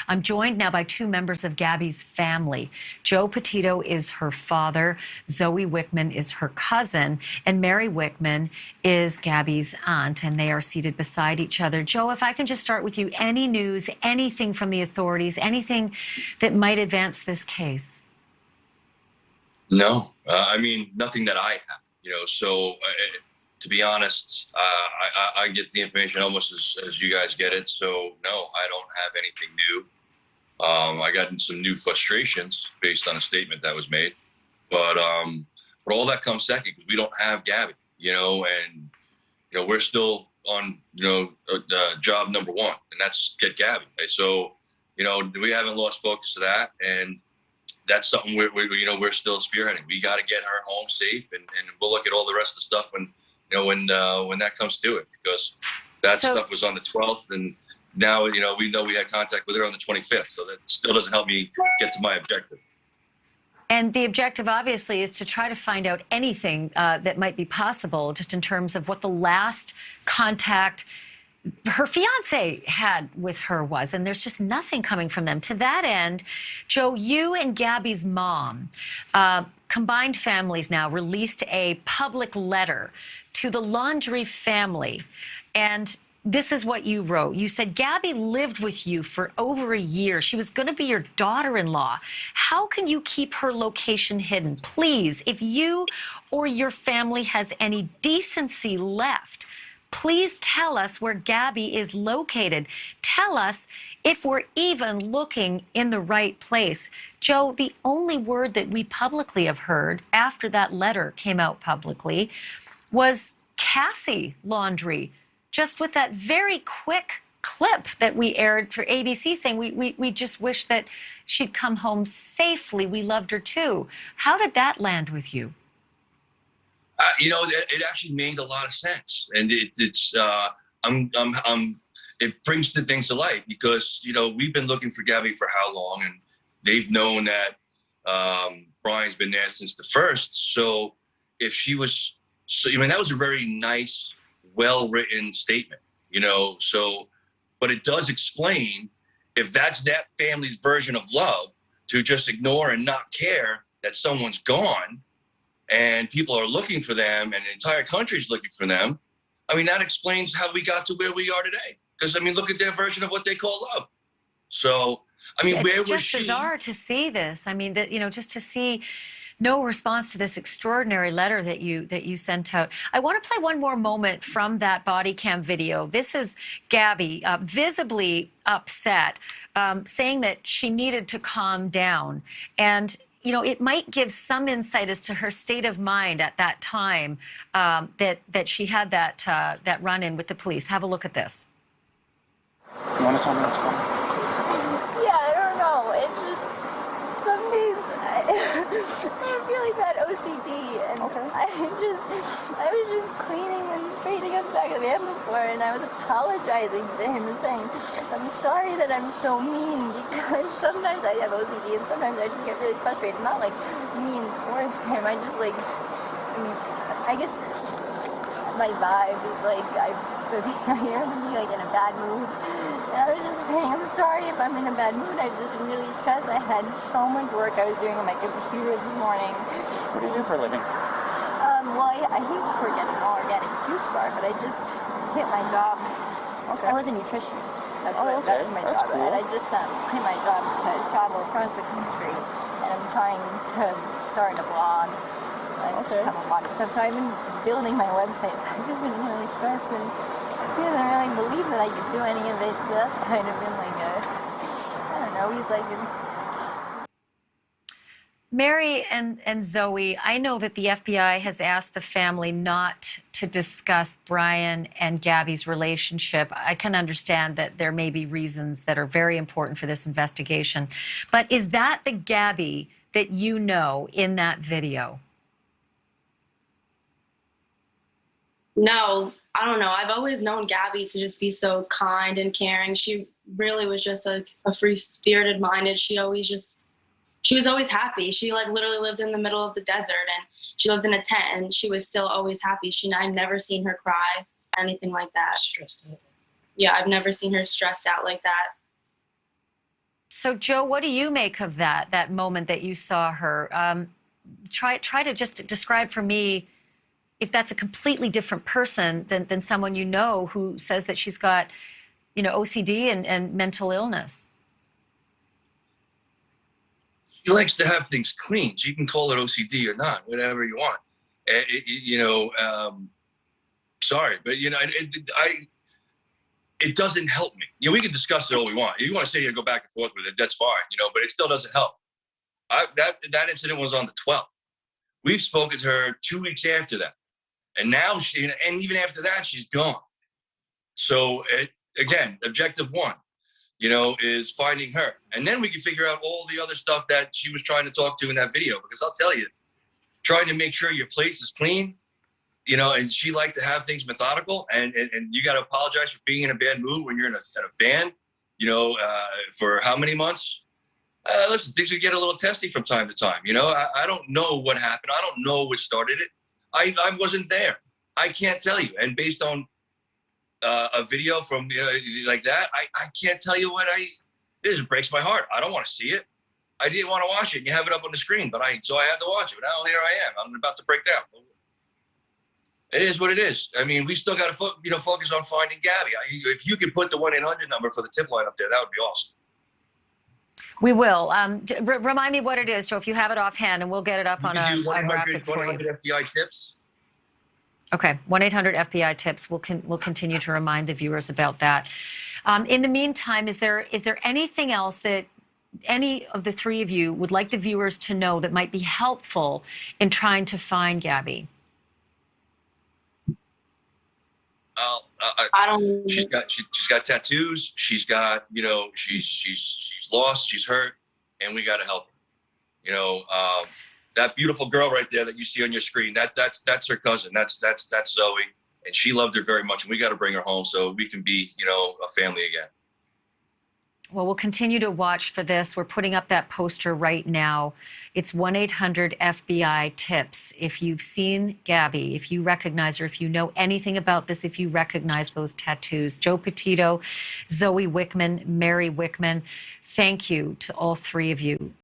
I'm joined now by two members of Gabby's family. Joe Petito is her father, Zoe Wickman is her cousin, and Mary Wickman is Gabby's aunt, and they are seated beside each other. Joe, if I can just start with you, any news, anything from the authorities, anything that might advance this case? No, I mean, nothing that I have, so to be honest, I get the information almost as you guys get it. So no, I don't have anything new. I got some new frustrations based on a statement that was made, but all that comes second because we don't have Gabby, and we're still on job number one, and that's get Gabby. Right? So we haven't lost focus of that, and that's something we're still spearheading. We got to get her home safe, and we'll look at all the rest of the stuff when that comes to it, because that stuff was on the 12th, and now we know we had contact with her on the 25th. So that still doesn't help me get to my objective. And the objective, obviously, is to try to find out anything that might be possible, just in terms of what the last contact her fiance had with her was, and there's just nothing coming from them. To that end, Joe, you and Gabby's mom, combined families now, released a public letter to the Laundrie family, and this is what you wrote. You said, Gabby lived with you for over a year. She was going to be your daughter-in-law. How can you keep her location hidden? Please, if you or your family has any decency left, please tell us where Gabby is located. Tell us if we're even looking in the right place. Joe, the only word that we publicly have heard after that letter came out publicly was Cassie Laundrie, just with that very quick clip that we aired for ABC saying we just wish that she'd come home safely. We loved her too. How did that land with you? It actually made a lot of sense, and it brings the things to light because we've been looking for Gabby for how long, and they've known that Brian's been there since the first. So if she was, that was a very nice, well-written statement, but it does explain if that's that family's version of love, to just ignore and not care that someone's gone. And people are looking for them, and the entire country's looking for them. That explains how we got to where we are today. Because, look at their version of what they call love. So, where was she? It's just bizarre to see this. Just to see no response to this extraordinary letter that you sent out. I want to play one more moment from that body cam video. This is Gabby, visibly upset, saying that she needed to calm down. And it might give some insight as to her state of mind at that time that she had that run-in with the police. Have a look at this. You want to tell me what's going on? Yeah, I don't know. It's just some days I have really bad OCD, and I was just cleaning and straightening up the back of the van before, and I was apologizing to him and saying, I'm sorry that I'm so mean, because sometimes I have OCD and sometimes I just get really frustrated. Not like mean towards him, I guess my vibe is like I hear him be like in a bad mood, and I was just saying, I'm sorry if I'm in a bad mood. I've just been really stressed. I had so much work I was doing on my computer this morning. What do you do for a living? Well, I used to work at an organic juice bar, but I just quit my job. Okay. I was a nutritionist. That was my That's job. cool. And I just quit my job to travel across the country, and I'm trying to start a blog. Have a blog and stuff. So I've been building my website. So I've just been really stressed, and he doesn't really believe that I could do any of it. So that's kind of been like I don't know. He's like. Mary and Zoe, I know that the FBI has asked the family not to discuss Brian and Gabby's relationship. I can understand that there may be reasons that are very important for this investigation. But is that the Gabby that you know in that video? No, I don't know. I've always known Gabby to just be so kind and caring. She really was just a free-spirited minded. She was always happy. She literally lived in the middle of the desert, and she lived in a tent, and she was still always happy. I've never seen her cry, anything like that. Stressed out. Yeah, I've never seen her stressed out like that. So, Joe, what do you make of that moment that you saw her? Try to just describe for me if that's a completely different person than someone you know who says that she's got, OCD and mental illness. She likes to have things clean. So you can call it OCD or not, whatever you want. Sorry, but it doesn't help me. We can discuss it all we want. If you want to sit here and go back and forth with it, that's fine. But it still doesn't help. That incident was on the 12th. We've spoken to her 2 weeks after that, and now and even after that, she's gone. So again, objective one, is finding her, and then we can figure out all the other stuff that she was trying to talk to in that video. Because I'll tell you, trying to make sure your place is clean. And she liked to have things methodical, and you got to apologize for being in a bad mood when you're in a band, for how many months? Listen, things can get a little testy from time to time. I don't know what happened. I don't know what started it. I wasn't there. I can't tell you. And based on a video from like that, I can't tell you it just breaks my heart. I don't want to see it. I didn't want to watch it. You have it up on the screen, so I had to watch it. Now here I am. I'm about to break down. It is what it is. I mean, we still got to focus on finding Gabby. If you could put the 1-800 number for the tip line up there, that would be awesome. We will. Remind me what it is, Joe, if you have it offhand, and we'll get it up on a graphic for you. 1-800 FBI tips. Okay, 1-800 FBI-TIPS. We'll continue to remind the viewers about that. In the meantime, is there anything else that any of the three of you would like the viewers to know that might be helpful in trying to find Gabby? I don't. She's got tattoos. She's got she's lost. She's hurt, and we got to help her. That beautiful girl right there that you see on your screen, that's her cousin. That's Zoe, and she loved her very much. And we got to bring her home so we can be a family again. Well, we'll continue to watch for this. We're putting up that poster right now. It's 1-800-FBI-TIPS. If you've seen Gabby, if you recognize her, if you know anything about this, if you recognize those tattoos. Joe Petito, Zoe Wickman, Mary Wickman, thank you to all three of you.